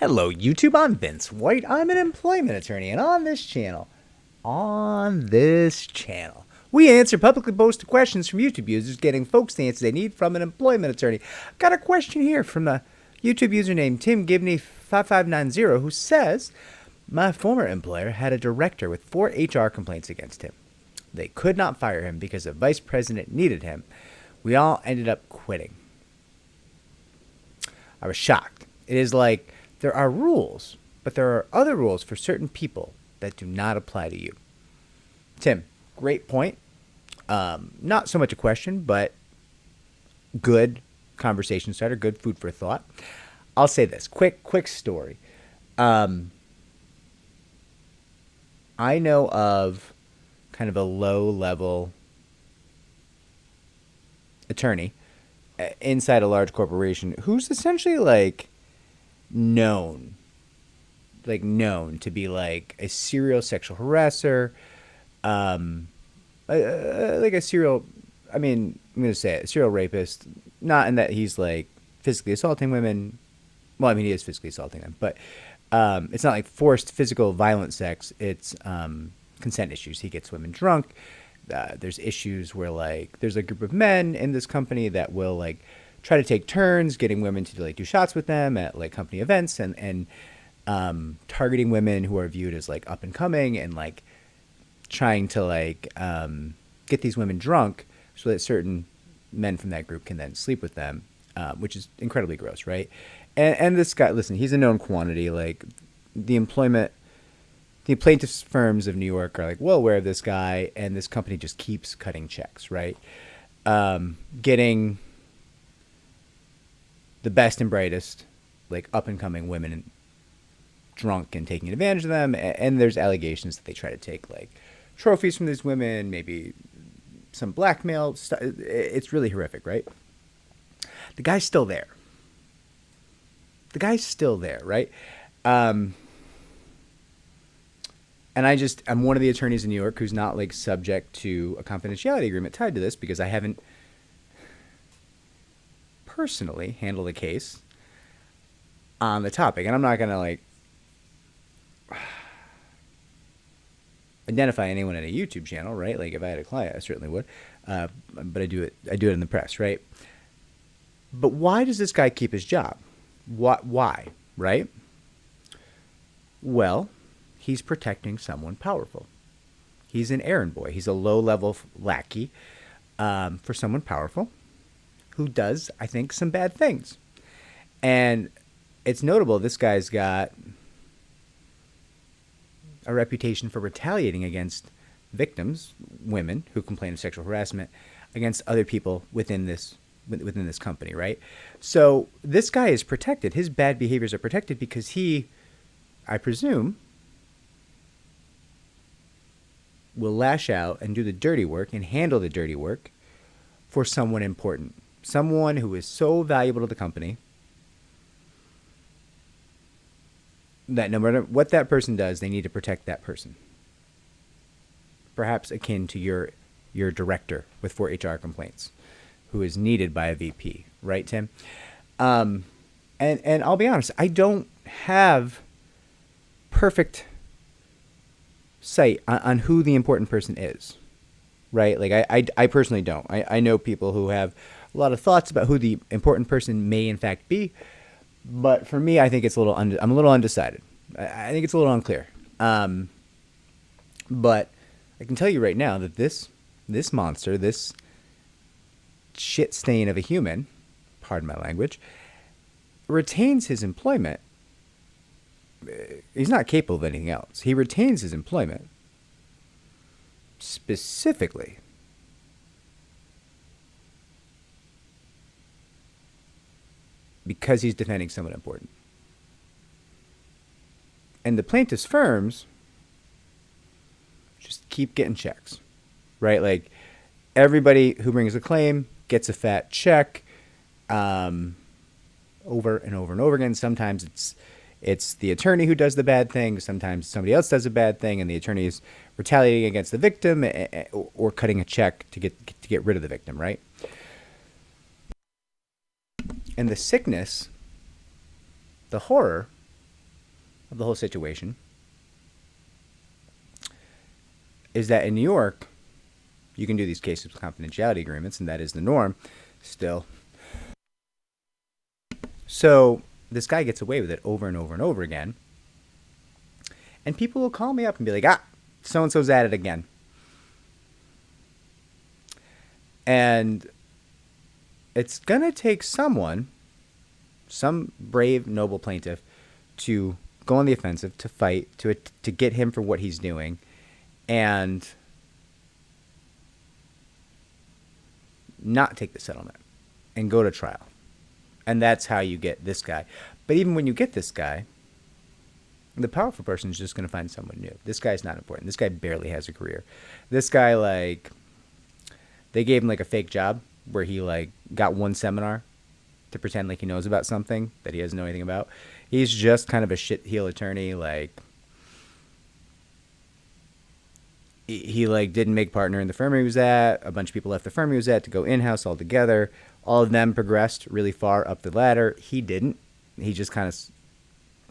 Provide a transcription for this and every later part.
Hello, YouTube. I'm Vince White. I'm an employment attorney, and on this channel, we answer publicly posted questions from YouTube users, getting folks the answers they need from an employment attorney. Got a question here from the YouTube username Tim Gibney5590, who says, my former employer had a director with 4 HR complaints against him. They could not fire him because the vice president needed him. We all ended up quitting. I was shocked. It is like, there are rules, but there are other rules for certain people that do not apply to you. Tim, great point. Not so much a question, but good conversation starter, good food for thought. I'll say this, quick story. I know of kind of a low-level attorney inside a large corporation who's essentially like known to be like a serial sexual harasser, like a serial, I'm going to say it, a serial rapist, not in that he's like physically assaulting women. Well, he is physically assaulting them, but it's not like forced physical violent sex. It's consent issues. He gets women drunk. There's issues where like there's a group of men in this company that will like try to take turns getting women to like do shots with them at like company events and targeting women who are viewed as like up and coming and like trying to like get these women drunk so that certain men from that group can then sleep with them, which is incredibly gross, right? And this guy, listen, he's a known quantity. Like the plaintiffs' firms of New York are like well aware of this guy, and this company just keeps cutting checks, right? Getting the best and brightest, like up-and-coming women drunk and taking advantage of them. And there's allegations that they try to take, like, trophies from these women, maybe some blackmail. It's really horrific, right? The guy's still there. Right? And I'm one of the attorneys in New York who's not, like, subject to a confidentiality agreement tied to this because I haven't personally handle the case on the topic, and I'm not gonna like identify anyone at a YouTube channel, right? Like if I had a client, I certainly would, but I do it in the press, right? But why does this guy keep his job? Why, right? Well, he's protecting someone powerful. He's an errand boy. He's a low-level lackey for someone powerful who does, I think, some bad things. And it's notable, this guy's got a reputation for retaliating against victims, women who complain of sexual harassment, against other people within this company, right? So this guy is protected. His bad behaviors are protected because he, I presume, will lash out and do the dirty work and handle the dirty work for someone important. Someone who is so valuable to the company that no matter what that person does, they need to protect that person. Perhaps akin to your director with 4 HR complaints, who is needed by a VP, right, Tim? And I'll be honest, I don't have perfect sight on who the important person is, right? Like I personally don't. I know people who have a lot of thoughts about who the important person may in fact be, but for me, I think it's I'm a little undecided. I think it's a little unclear. But I can tell you right now that this monster, this shit stain of a human, pardon my language, retains his employment. He's not capable of anything else. He retains his employment specifically because he's defending someone important. And the plaintiff's firms just keep getting checks, right? Like everybody who brings a claim gets a fat check over and over and over again. Sometimes it's the attorney who does the bad thing. Sometimes somebody else does a bad thing and the attorney is retaliating against the victim or cutting a check to get rid of the victim, right? And the sickness, the horror, of the whole situation is that in New York, you can do these cases with confidentiality agreements, and that is the norm still. So this guy gets away with it over and over and over again. And people will call me up and be like, so-and-so's at it again. And it's going to take someone, some brave, noble plaintiff, to go on the offensive, to fight, to get him for what he's doing, and not take the settlement and go to trial. And that's how you get this guy. But even when you get this guy, the powerful person is just going to find someone new. This guy's not important. This guy barely has a career. This guy, like, they gave him like a fake job where he like got one seminar to pretend like he knows about something that he doesn't know anything about. He's just kind of a shit heel attorney. Like, he like didn't make partner in the firm he was at. A bunch of people left the firm he was at to go in-house altogether. All of them progressed really far up the ladder. He didn't. He just kind of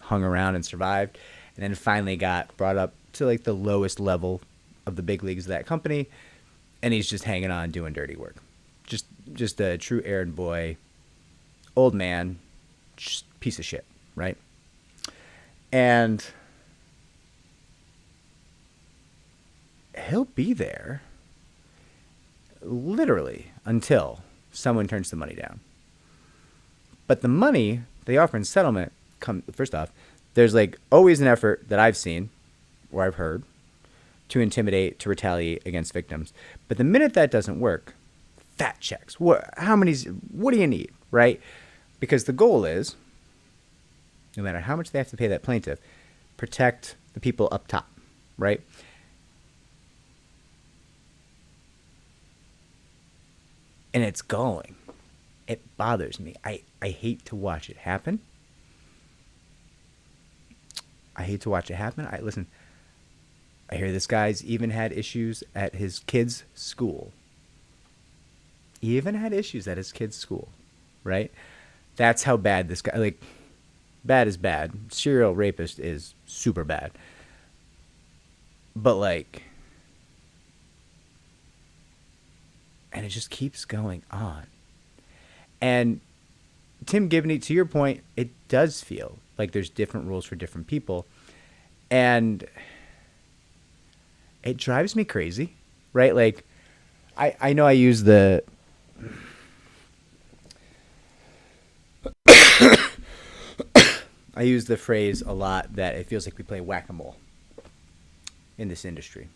hung around and survived, and then finally got brought up to like the lowest level of the big leagues of that company, and he's just hanging on doing dirty work. Just a true errand boy, old man, just piece of shit, right? And he'll be there literally until someone turns the money down. But the money they offer in settlement, first off, there's like always an effort that I've seen or I've heard to intimidate, to retaliate against victims. But the minute that doesn't work, fat checks. What do you need, right? Because the goal is, no matter how much they have to pay that plaintiff, protect the people up top, right? And it's going. It bothers me. I hate to watch it happen. Listen, I hear this guy's even had issues at his kid's school. Right? That's how bad this guy, like, bad is bad. Serial rapist is super bad. But, like, and it just keeps going on. And Tim Gibney, to your point, it does feel like there's different rules for different people. And it drives me crazy, right? Like, I know I use the phrase a lot that it feels like we play whack-a-mole in this industry.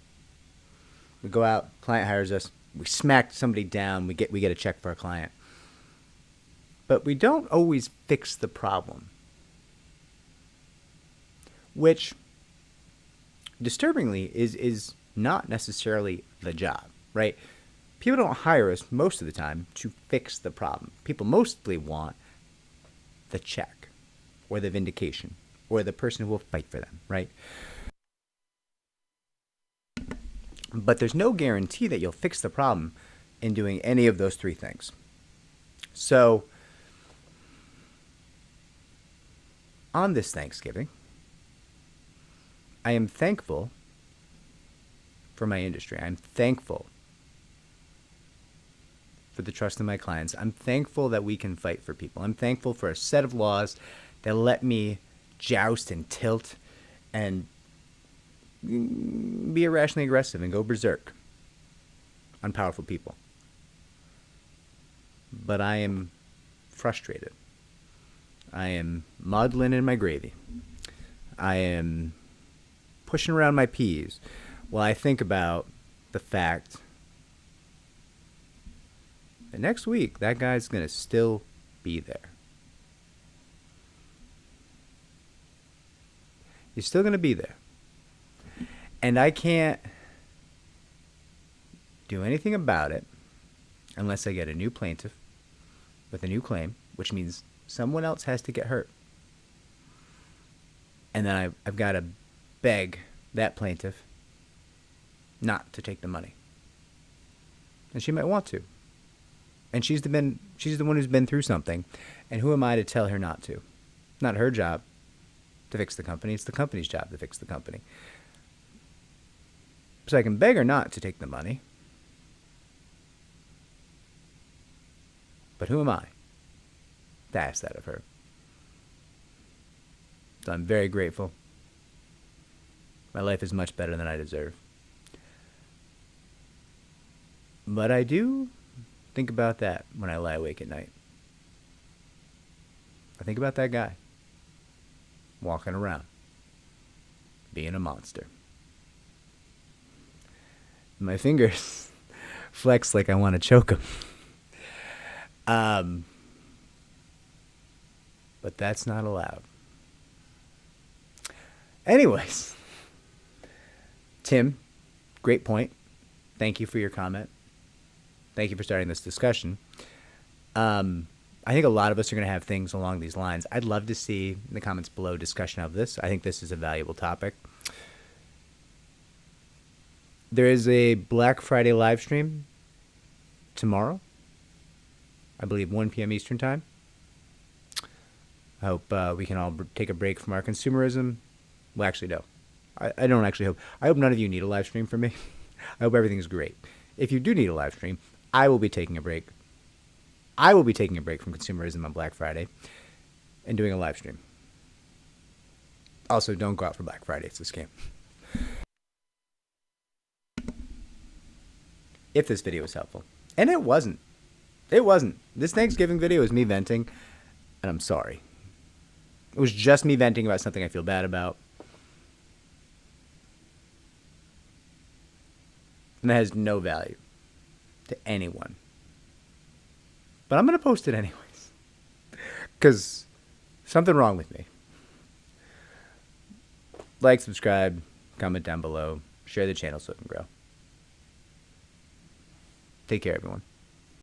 We go out, client hires us, we smack somebody down, we get a check for our client. But we don't always fix the problem, which disturbingly is not necessarily the job, right? People don't hire us most of the time to fix the problem. People mostly want the check or the vindication or the person who will fight for them, right? But there's no guarantee that you'll fix the problem in doing any of those three things. So on this Thanksgiving, I am thankful for my industry. I'm thankful for the trust of my clients. I'm thankful that we can fight for people. I'm thankful for a set of laws that let me joust and tilt and be irrationally aggressive and go berserk on powerful people. But I am frustrated. I am maudlin in my gravy. I am pushing around my peas while I think about the fact that next week that guy's going to still be there. He's still going to be there. And I can't do anything about it unless I get a new plaintiff with a new claim, which means someone else has to get hurt. And then I've got to beg that plaintiff not to take the money. And she might want to. And she's the one who's been through something. And who am I to tell her not to? Not her job to fix the company. It's the company's job to fix the company. So I can beg her not to take the money. But who am I to ask that of her? So I'm very grateful. My life is much better than I deserve. But I do think about that when I lie awake at night. I think about that guy walking around, being a monster. My fingers flex like I want to choke him. But that's not allowed. Anyways, Tim, great point. Thank you for your comment. Thank you for starting this discussion. I think a lot of us are going to have things along these lines. I'd love to see in the comments below discussion of this. I think this is a valuable topic. There is a Black Friday live stream tomorrow, I believe 1 p.m. Eastern time. I hope we can all take a break from our consumerism. Well, actually, no. I don't actually hope. I hope none of you need a live stream from me. I hope everything's great. If you do need a live stream, I will be taking a break. I will be taking a break from consumerism on Black Friday and doing a live stream. Also, don't go out for Black Friday. It's a scam. If this video was helpful. And it wasn't. It wasn't. This Thanksgiving video is me venting, and I'm sorry. It was just me venting about something I feel bad about. And that has no value to anyone. But I'm going to post it anyways. Because something wrong with me. Like, subscribe, comment down below, share the channel so it can grow. Take care, everyone.